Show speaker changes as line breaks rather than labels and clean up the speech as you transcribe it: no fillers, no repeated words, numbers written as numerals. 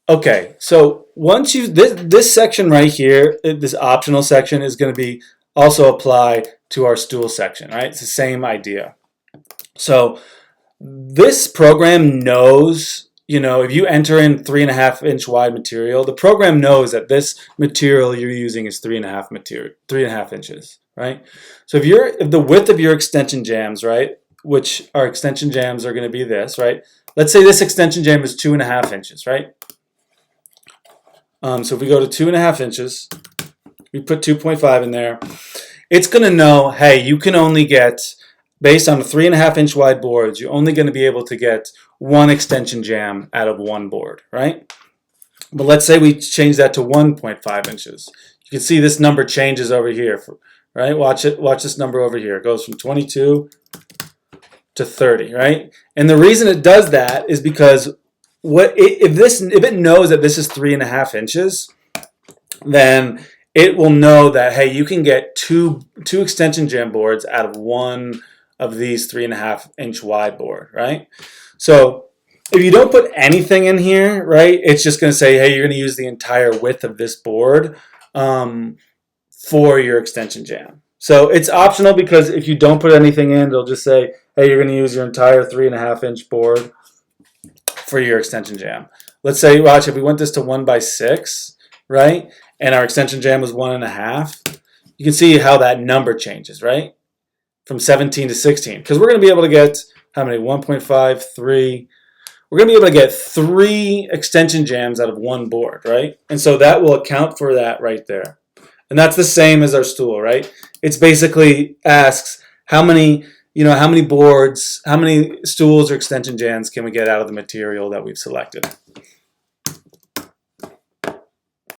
Okay, so once you this section right here, this optional section is going to be also apply to our stool section, right? It's the same idea. So this program knows, if you enter in 3.5 inch wide material, the program knows that this material you're using is 3.5 inches, right? So if the width of your extension jambs, right, which our extension jambs are going to be this, right? Let's say this extension jamb is 2.5 inches, right? So if we go to 2.5 inches, we put 2.5 in there, it's going to know, hey, you can only get, based on a 3.5 inch wide boards, you're only going to be able to get one extension jamb out of one board, right? But let's say we change that to 1.5 inches. You can see this number changes over here, right? Watch this number over here. It goes from 22 to 30, right? And the reason it does that is because if it knows that this is 3.5 inches, then it will know that, hey, you can get two extension jamb boards out of one of these 3.5 inch wide board, right? So if you don't put anything in here, right, it's just going to say, hey, you're going to use the entire width of this board for your extension jamb. So it's optional, because if you don't put anything in, they'll just say, hey, you're going to use your entire 3.5 inch board for your extension jamb. Let's say, watch, if we went this to 1/6, right, and our extension jamb was 1.5, you can see how that number changes, right, from 17 to 16, because we're going to be able to get how many? 1.5, 3. We're going to be able to get 3 extension jambs out of one board, right? And so that will account for that right there. And that's the same as our stool, right? It's basically asks how many boards, how many stools or extension jambs can we get out of the material that we've selected.